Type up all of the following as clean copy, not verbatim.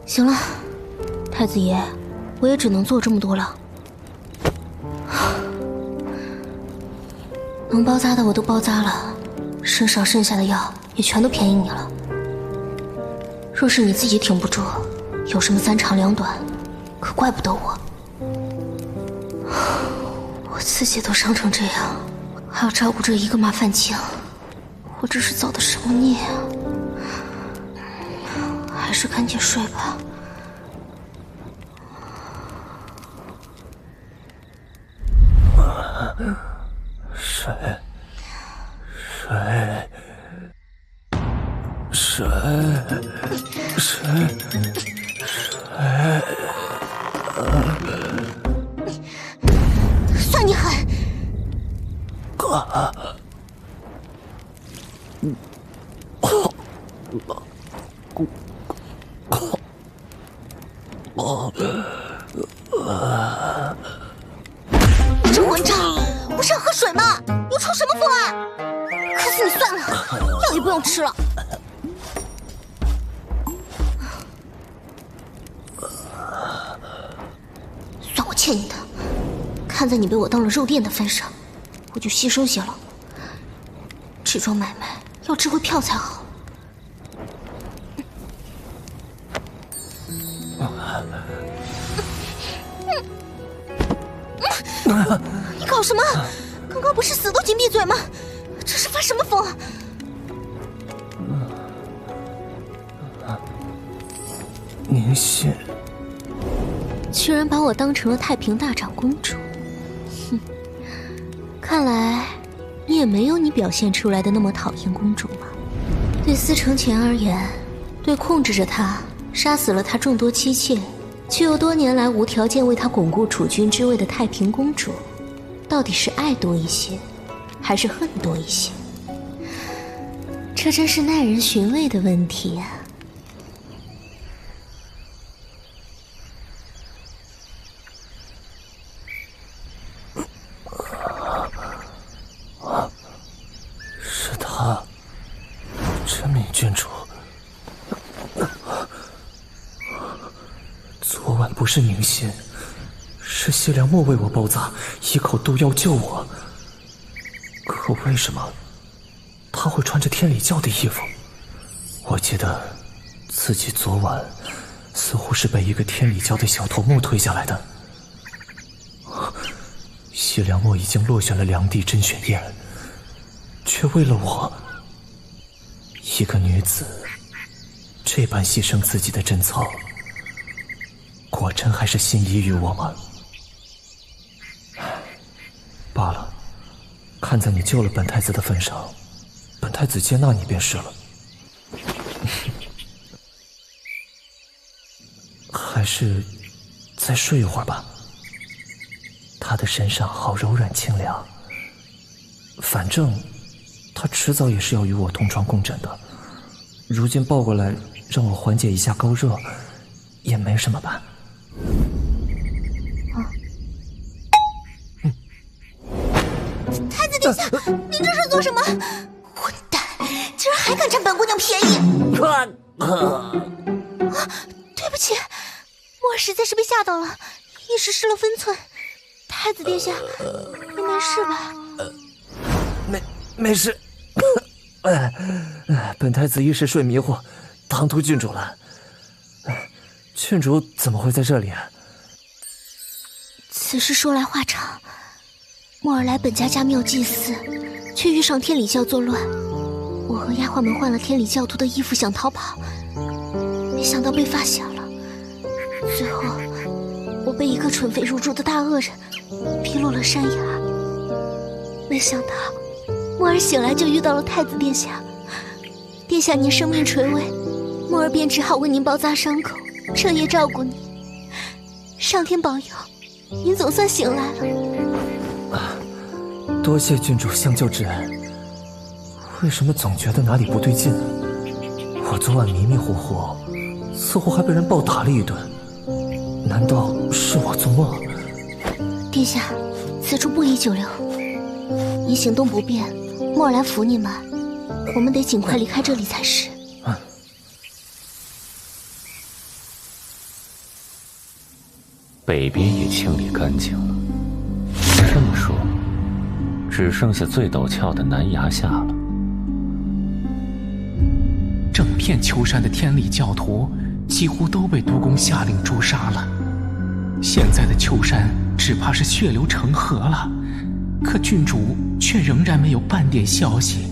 行了，太子爷，我也只能做这么多了。能包扎的我都包扎了，身上剩下的药也全都便宜你了。若是你自己挺不住，有什么三长两短，可怪不得我。我自己都伤成这样，还要照顾这一个麻烦精，我这是造的什么孽啊！还是赶紧睡吧。水，算你狠！你这混账！不是要喝水吗？又抽什么风啊？可死你算了，药也不用吃了。算我欠你的，看在你被我当了肉垫的份上，我就牺牲些了。这桩买卖要值回票才好。你搞什么？刚刚不是死都紧闭嘴吗？这是发什么疯啊？宁信居然把我当成了太平大长公主，哼！看来你也没有你表现出来的那么讨厌公主嘛。对司承前而言，对控制着他、杀死了他众多妻妾，却又多年来无条件为他巩固储君之位的太平公主，到底是爱多一些，还是恨多一些？这真是耐人寻味的问题呀。是他，真命郡主。昨晚不是宁信，是谢良墨为我包扎，一口毒药救我。可为什么他会穿着天理教的衣服？我记得自己昨晚似乎是被一个天理教的小头目推下来的。谢良墨已经落选了2地甄选宴，却为了我，一个女子这般牺牲自己的贞操，果真还是心仪于我吗？罢了，看在你救了本太子的份上，本太子接纳你便是了。还是再睡一会儿吧。他的身上好柔软清凉，反正他迟早也是要与我同床共枕的。如今抱过来让我缓解一下高热，也没什么吧。太子殿下，您这是做什么？混蛋，竟然还敢占本姑娘便宜！对不起，墨儿实在是被吓到了，一时失了分寸。太子殿下，你没事吧？没事。本太子一时睡迷糊，唐突郡主了。郡主怎么会在这里啊？此事说来话长。墨儿来本家家庙祭祀，却遇上天理教作乱。我和丫鬟们换了天理教徒的衣服想逃跑，没想到被发现了。最后，我被一个蠢匪入住的大恶人逼落了山崖。没想到，墨儿醒来就遇到了太子殿下。殿下您生命垂危，墨儿便只好为您包扎伤口，彻夜照顾你。上天保佑，您总算醒来了。多谢郡主相救之恩。为什么总觉得哪里不对劲呢？我昨晚迷迷糊糊，似乎还被人暴打了一顿。难道是我做梦？殿下，此处不宜久留。你行动不便，墨儿来扶你们，我们得尽快离开这里才是。北边也清理干净了。这么说，只剩下最陡峭的南崖下了。整片秋山的天理教徒几乎都被督公下令诛杀了。现在的秋山只怕是血流成河了，可郡主却仍然没有半点消息。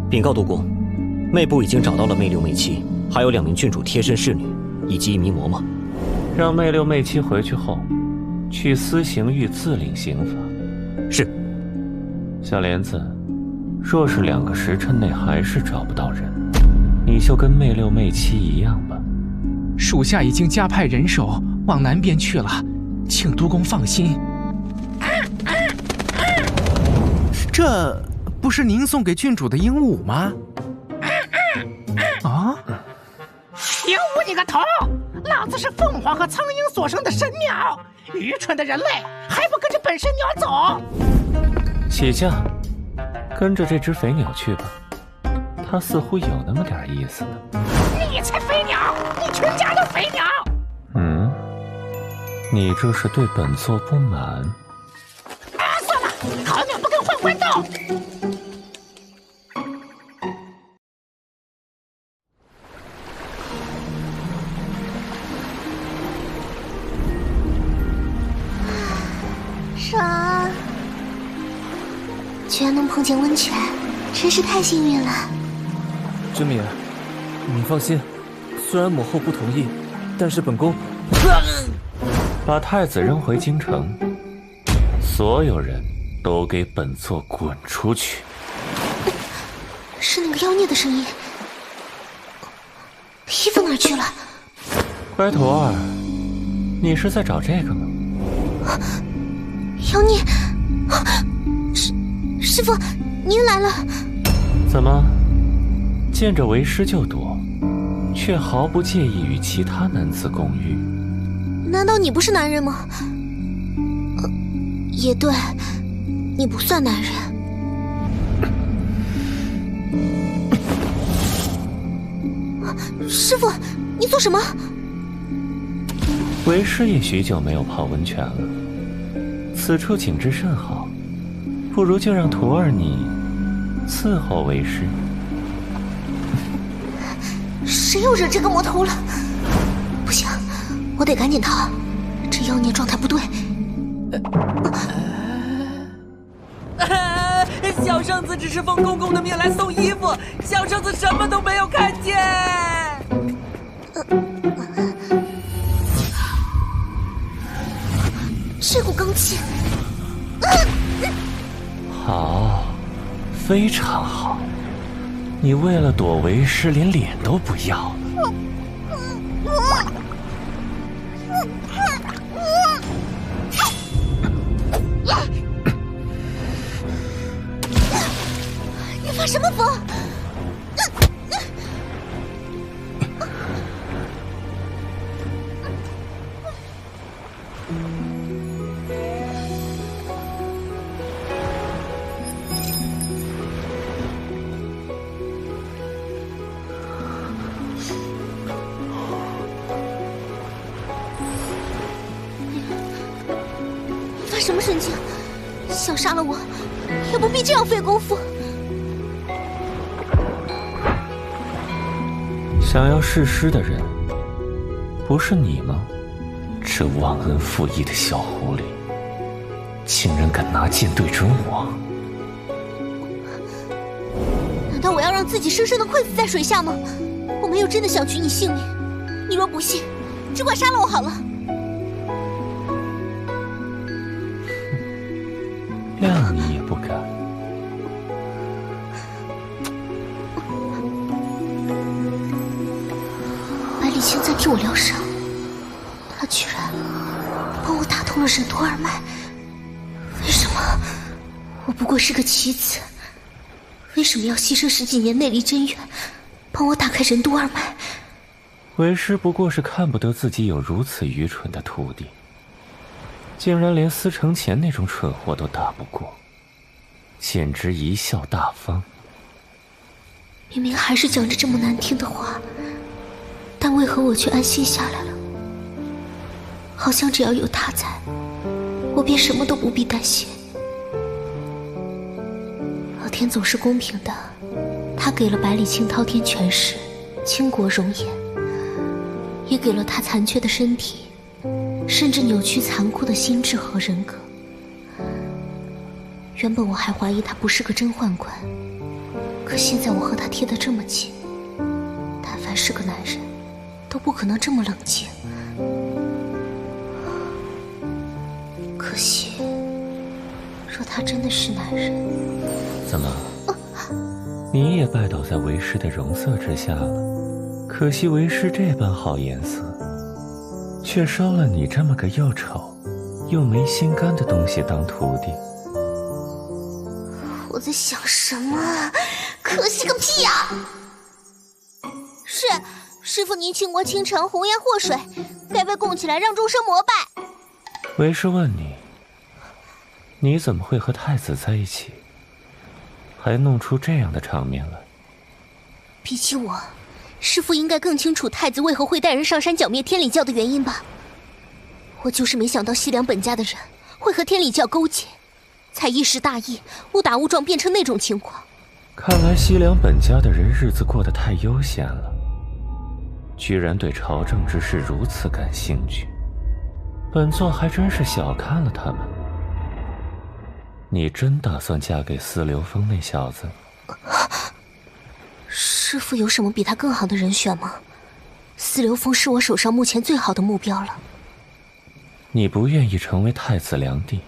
禀告督公，魅部已经找到了魅六魅七，还有2名郡主贴身侍女，以及1名嬷嬷。让魅六魅七回去后，去私刑狱自领刑罚。是。小莲子，若是2个时辰内还是找不到人，你就跟魅六魅七一样吧。属下已经加派人手往南边去了，请督公放心。这不是您送给郡主的鹦鹉吗？啊！鹦鹉你个头！老子是凤凰和苍鹰所生的神鸟，愚蠢的人类还不跟着本神鸟走？起驾，跟着这只肥鸟去吧，它似乎有那么点意思呢。你才肥鸟，你全家都肥鸟！嗯，你这是对本座不满？算了，好鸟不跟混混斗。爽！居然能碰见温泉，真是太幸运了。知敏，你放心，虽然母后不同意，但是本宫把太子扔回京城，所有人都给本座滚出去！是那个妖孽的声音。衣服哪儿去了？乖徒儿，你是在找这个吗？妖孽！师父，您来了。怎么，见着为师就躲，却毫不介意与其他男子共浴？难道你不是男人吗？也对，你不算男人。师父，你做什么？为师也许久没有泡温泉了，此处景致甚好，不如就让徒儿你伺候为师。谁又惹这个魔头了？不行，我得赶紧逃，这妖孽状态不对。小圣子只是奉公公的命来送衣服，小圣子什么都没有看见。这股罡气，好，非常好，你为了躲为师，连脸都不要了。你发什么疯？发什么神经？想杀了我，也不必这样费功夫。想要弑师的人，不是你吗？这忘恩负义的小狐狸，竟然敢拿剑对准我！难道我要让自己深深的困死在水下吗？我没有真的想取你性命，你若不信，只管杀了我好了。谅你也不敢。百里清在替我疗伤，他居然帮我打通了任督二脉。为什么？我不过是个棋子，为什么要牺牲10几年内力真元，帮我打开任督二脉？为师不过是看不得自己有如此愚蠢的徒弟，竟然连司承前那种蠢货都打不过，简直贻笑大方。明明还是讲着这么难听的话，但为何我却安心下来了？好像只要有他在，我便什么都不必担心。老天总是公平的，他给了百里清滔天权势、倾国容颜，也给了他残缺的身体，甚至扭曲残酷的心智和人格。原本我还怀疑他不是个真宦官，可现在我和他贴得这么近，但凡是个男人，都不可能这么冷静。可惜，若他真的是男人，怎么，你也拜倒在为师的容色之下了？可惜为师这般好颜色，却收了你这么个又丑又没心肝的东西当徒弟。我在想什么啊？可惜个屁呀！师父您倾国倾城，红颜祸水，该被供起来让众生膜拜。为师问你，你怎么会和太子在一起，还弄出这样的场面来？比起我，师父应该更清楚太子为何会带人上山剿灭天理教的原因吧。我就是没想到西凉本家的人会和天理教勾结，才一时大意，误打误撞变成那种情况。看来西凉本家的人日子过得太悠闲了，居然对朝政之事如此感兴趣。本座还真是小看了他们。你真打算嫁给司流风那小子？师父有什么比他更好的人选吗？司流风是我手上目前最好的目标了。你不愿意成为太子良弟，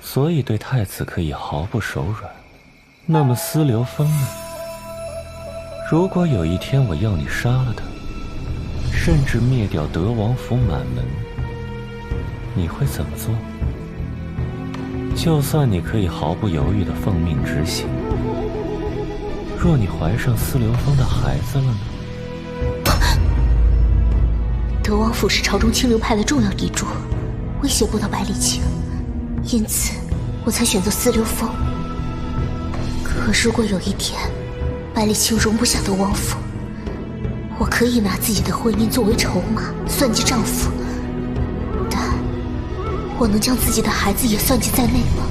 所以对太子可以毫不手软。那么司流风呢？如果有一天我要你杀了他，甚至灭掉德王府满门，你会怎么做？就算你可以毫不犹豫地奉命执行，若你怀上司流风的孩子了呢？德王府是朝中清流派的重要砥柱，威胁不到百里清，因此我才选择司流风。可如果有一天百里清容不下德王府，我可以拿自己的婚姻作为筹码算计丈夫，但我能将自己的孩子也算计在内吗？